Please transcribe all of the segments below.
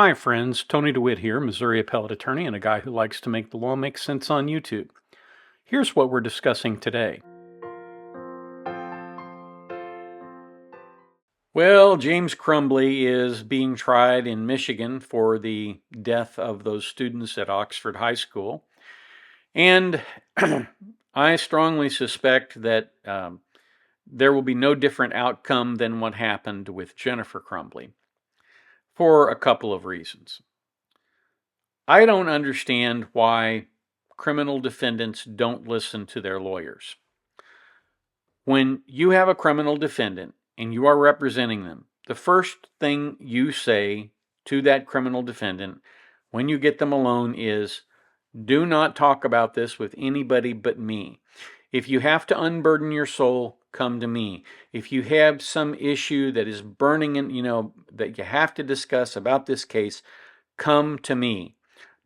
Hi friends, Tony DeWitt here, Missouri appellate attorney and a guy who likes to make the law make sense on YouTube. Here's what we're discussing today. Well, James Crumbley is being tried in Michigan for the death of those students at Oxford High School. And I strongly suspect that there will be no different outcome than what happened with Jennifer Crumbley for a couple of reasons. I don't understand why criminal defendants don't listen to their lawyers. When you have a criminal defendant and you are representing them, the first thing you say to that criminal defendant when you get them alone is, do not talk about this with anybody but me. If you have to unburden your soul, come to me. If you have some issue that is burning in, that you have to discuss about this case, come to me.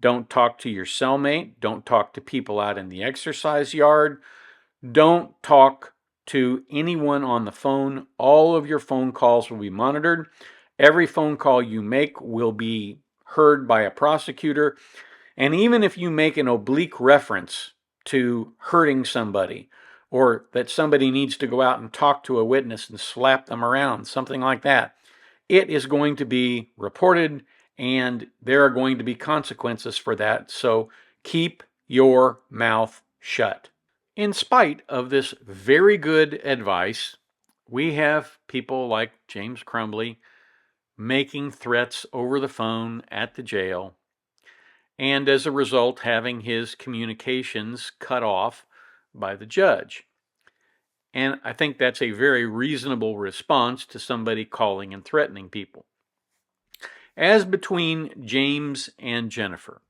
Don't talk to your cellmate. Don't talk to people out in the exercise yard. Don't talk to anyone on the phone. All of your phone calls will be monitored. Every phone call you make will be heard by a prosecutor. And even if you make an oblique reference to hurting somebody, or that somebody needs to go out and talk to a witness and slap them around, something like that, it is going to be reported and there are going to be consequences for that. So keep your mouth shut. In spite of this very good advice, we have people like James Crumbley making threats over the phone at the jail, and as a result having his communications cut off by the judge. And I think that's a very reasonable response to somebody calling and threatening people. As between James and Jennifer,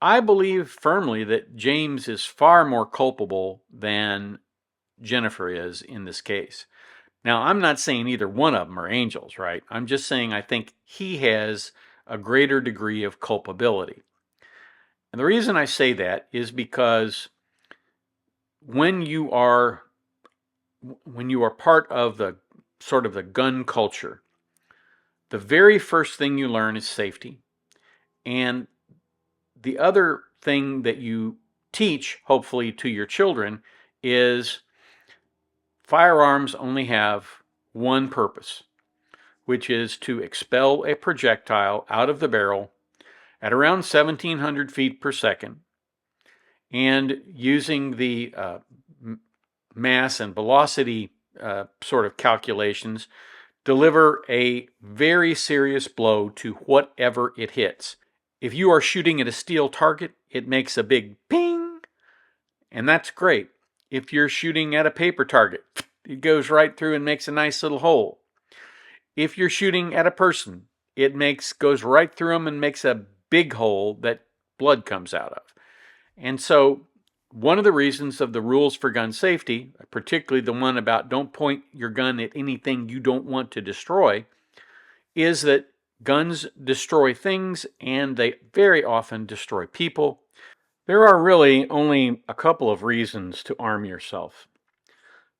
I believe firmly that James is far more culpable than Jennifer is in this case. Now, I'm not saying either one of them are angels, right? I'm just saying I think he has a greater degree of culpability. And the reason I say that is because when you are part of the sort of the gun culture, the very first thing you learn is safety. And the other thing that you teach, hopefully, to your children is firearms only have one purpose, which is to expel a projectile out of the barrel at around 1,700 feet per second, and using the mass and velocity sort of calculations, deliver a very serious blow to whatever it hits. If you are shooting at a steel target, it makes a big ping, and that's great. If you're shooting at a paper target, it goes right through and makes a nice little hole. If you're shooting at a person, it goes right through them and makes a big hole that blood comes out of. And so one of the reasons of the rules for gun safety, particularly the one about don't point your gun at anything you don't want to destroy, is that guns destroy things and they very often destroy people. There are really only a couple of reasons to arm yourself.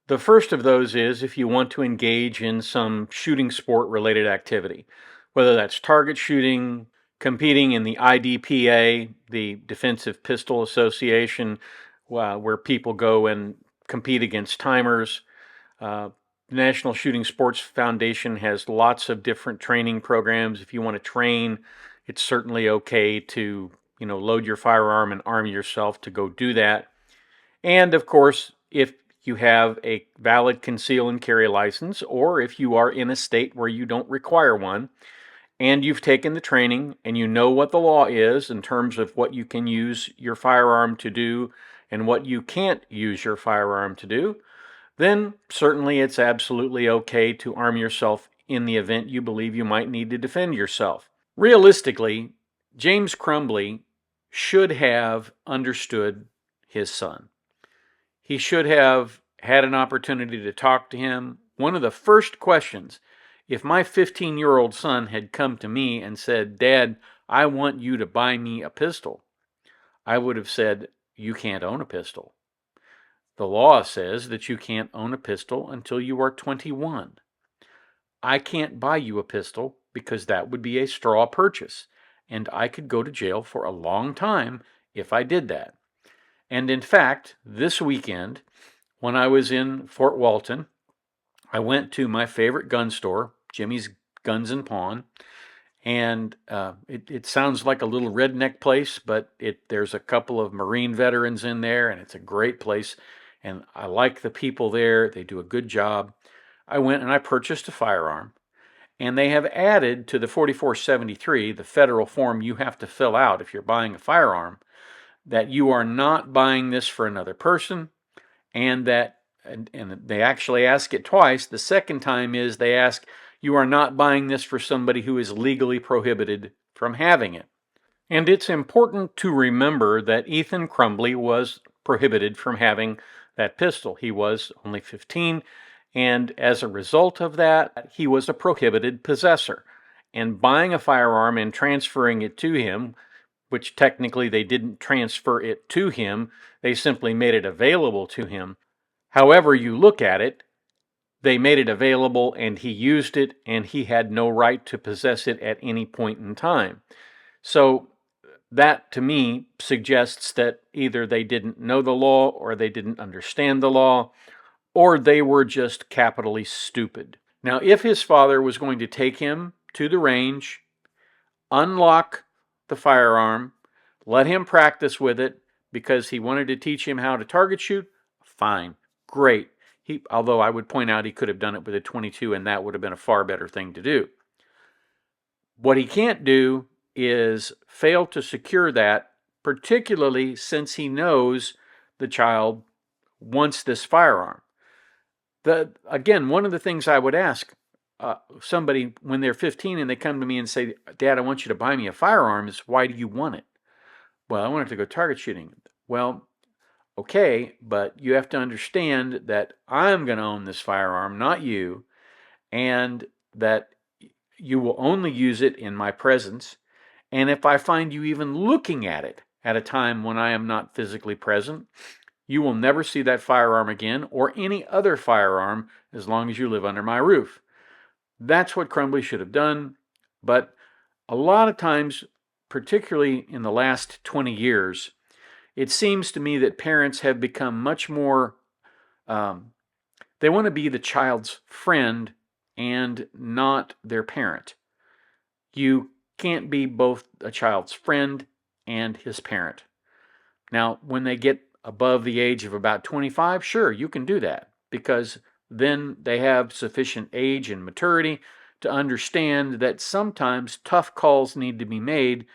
The first of those is if you want to engage in some shooting sport related activity, whether that's target shooting, competing in the IDPA, the Defensive Pistol Association, where people go and compete against timers. The National Shooting Sports Foundation has lots of different training programs. If you want to train, it's certainly okay to, load your firearm and arm yourself to go do that. And of course, if you have a valid conceal and carry license, or if you are in a state where you don't require one, and you've taken the training and you know what the law is in terms of what you can use your firearm to do and what you can't use your firearm to do, then certainly it's absolutely okay to arm yourself in the event you believe you might need to defend yourself. Realistically, James Crumbley should have understood his son. He should have had an opportunity to talk to him. One of the first questions, if my 15-year-old son had come to me and said, "Dad, I want you to buy me a pistol," I would have said, "You can't own a pistol. The law says that you can't own a pistol until you are 21. I can't buy you a pistol because that would be a straw purchase, and I could go to jail for a long time if I did that. And in fact, this weekend, when I was in Fort Walton, I went to my favorite gun store, Jimmy's Guns and Pawn, and it sounds like a little redneck place, but there's a couple of Marine veterans in there, and it's a great place. And I like the people there. They do a good job. I went and I purchased a firearm. And they have added to the 4473, the federal form you have to fill out if you're buying a firearm, that you are not buying this for another person, and they actually ask it twice. The second time is they ask, you are not buying this for somebody who is legally prohibited from having it. And it's important to remember that Ethan Crumbley was prohibited from having that pistol. He was only 15, and as a result of that, he was a prohibited possessor. And buying a firearm and transferring it to him, which technically they didn't transfer it to him, they simply made it available to him. However you look at it, they made it available and he used it, and he had no right to possess it at any point in time. So that, to me, suggests that either they didn't know the law, or they didn't understand the law, or they were just capitally stupid. Now, if his father was going to take him to the range, unlock the firearm, let him practice with it because he wanted to teach him how to target shoot, fine, great. Although I would point out he could have done it with a .22, and that would have been a far better thing to do. What he can't do is fail to secure that, particularly since he knows the child wants this firearm. Again, one of the things I would ask somebody when they're 15 and they come to me and say, Dad, I want you to buy me a firearm, is why do you want it? Well, I want it to go target shooting. Well, okay, but you have to understand that I'm going to own this firearm, not you, and that you will only use it in my presence. And if I find you even looking at it at a time when I am not physically present, you will never see that firearm again, or any other firearm, as long as you live under my roof. That's what Crumbley should have done. But a lot of times, particularly in the last 20 years, it seems to me that parents have become much more, they want to be the child's friend and not their parent. You can't be both a child's friend and his parent. Now, when they get above the age of about 25, sure, you can do that, because then they have sufficient age and maturity to understand that sometimes tough calls need to be made,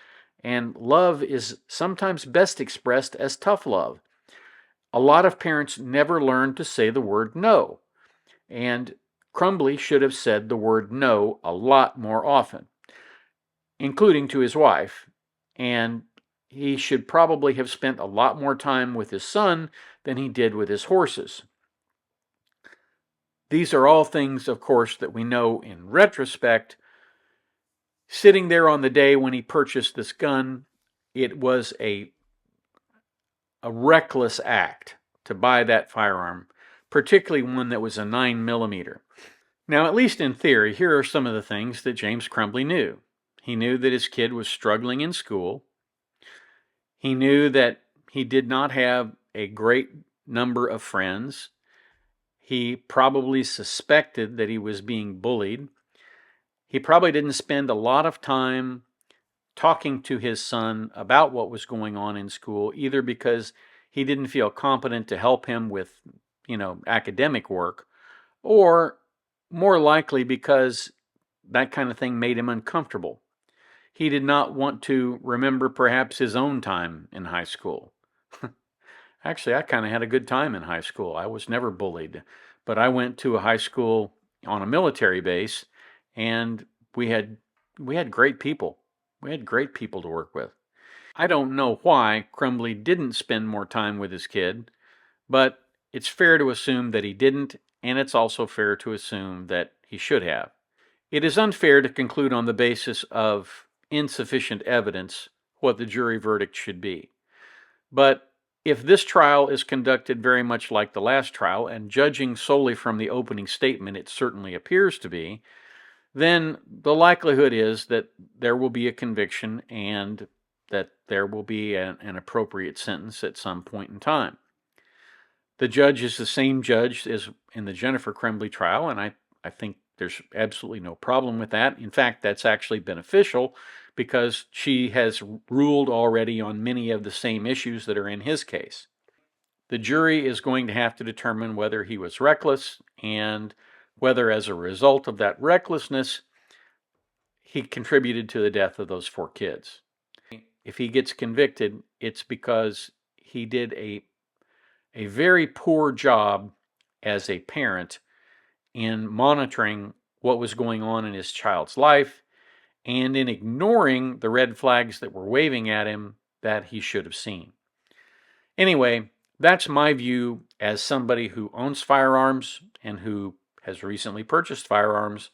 and love is sometimes best expressed as tough love. A lot of parents never learn to say the word no, and Crumbley should have said the word no a lot more often, including to his wife, and he should probably have spent a lot more time with his son than he did with his horses. These are all things, of course, that we know in retrospect. Sitting there on the day when he purchased this gun, it was a reckless act to buy that firearm, particularly one that was a 9mm. Now, at least in theory, here are some of the things that James Crumbley knew. He knew that his kid was struggling in school. He knew that he did not have a great number of friends. He probably suspected that he was being bullied. He probably didn't spend a lot of time talking to his son about what was going on in school, either because he didn't feel competent to help him with, academic work, or more likely because that kind of thing made him uncomfortable. He did not want to remember perhaps his own time in high school. Actually, I kind of had a good time in high school. I was never bullied, but I went to a high school on a military base, and we had great people. We had great people to work with. I don't know why Crumbley didn't spend more time with his kid, but it's fair to assume that he didn't, and it's also fair to assume that he should have. It is unfair to conclude on the basis of insufficient evidence what the jury verdict should be. But if this trial is conducted very much like the last trial, and judging solely from the opening statement, it certainly appears to be, then the likelihood is that there will be a conviction and that there will be an appropriate sentence at some point in time. The judge is the same judge as in the Jennifer Crumbley trial, and I think there's absolutely no problem with that. In fact, that's actually beneficial because she has ruled already on many of the same issues that are in his case. The jury is going to have to determine whether he was reckless and whether, as a result of that recklessness, he contributed to the death of those 4 kids. If he gets convicted, it's because he did a very poor job as a parent in monitoring what was going on in his child's life and in ignoring the red flags that were waving at him that he should have seen. Anyway, that's my view as somebody who owns firearms and who has recently purchased firearms.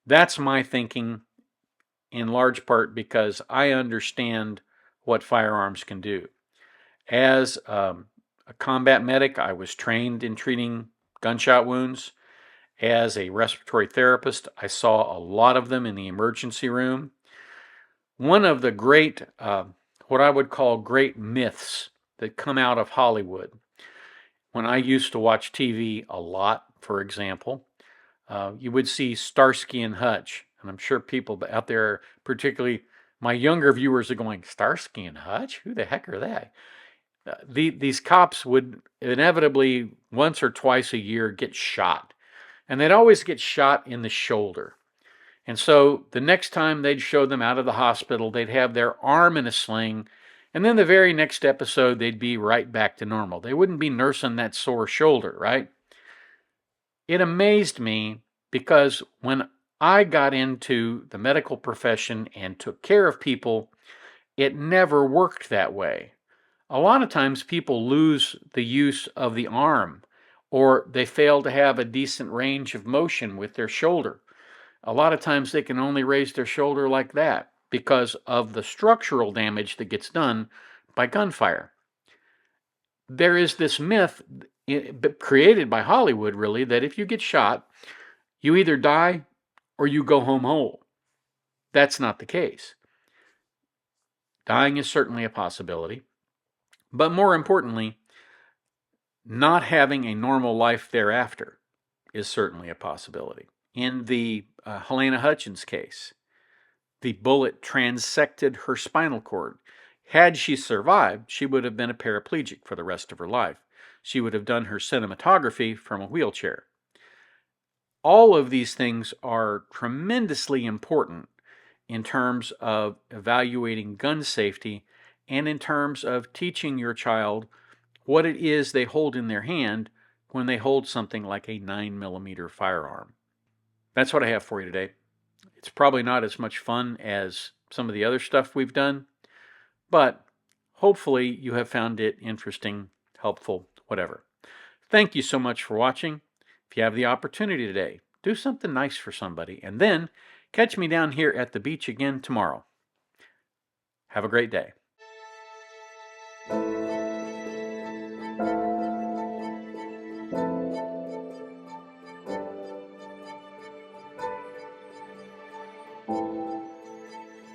That's my thinking in large part because I understand what firearms can do. As a combat medic, I was trained in treating gunshot wounds. As a respiratory therapist, I saw a lot of them in the emergency room. One of the great, what I would call great myths that come out of Hollywood, when I used to watch TV a lot, for example, you would see Starsky and Hutch. And I'm sure people out there, particularly my younger viewers, are going, Starsky and Hutch? Who the heck are they? These cops would inevitably once or twice a year get shot. And they'd always get shot in the shoulder. And so the next time they'd show them out of the hospital, they'd have their arm in a sling. And then the very next episode, they'd be right back to normal. They wouldn't be nursing that sore shoulder, right? It amazed me because when I got into the medical profession and took care of people, it never worked that way. A lot of times people lose the use of the arm or they fail to have a decent range of motion with their shoulder. A lot of times they can only raise their shoulder like that because of the structural damage that gets done by gunfire. There is this myth created by Hollywood, really, that if you get shot, you either die or you go home whole. That's not the case. Dying is certainly a possibility, but more importantly, not having a normal life thereafter is certainly a possibility. In the Helena Hutchins case, the bullet transected her spinal cord. Had she survived, she would have been a paraplegic for the rest of her life. She would have done her cinematography from a wheelchair. All of these things are tremendously important in terms of evaluating gun safety and in terms of teaching your child what it is they hold in their hand when they hold something like a 9mm firearm. That's what I have for you today. It's probably not as much fun as some of the other stuff we've done, but hopefully you have found it interesting, helpful, whatever. Thank you so much for watching. If you have the opportunity today, do something nice for somebody, and then catch me down here at the beach again tomorrow. Have a great day.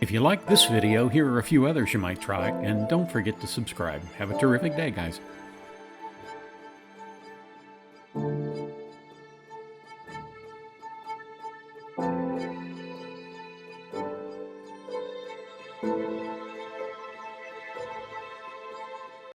If you like this video, here are a few others you might try, and don't forget to subscribe. Have a terrific day, guys.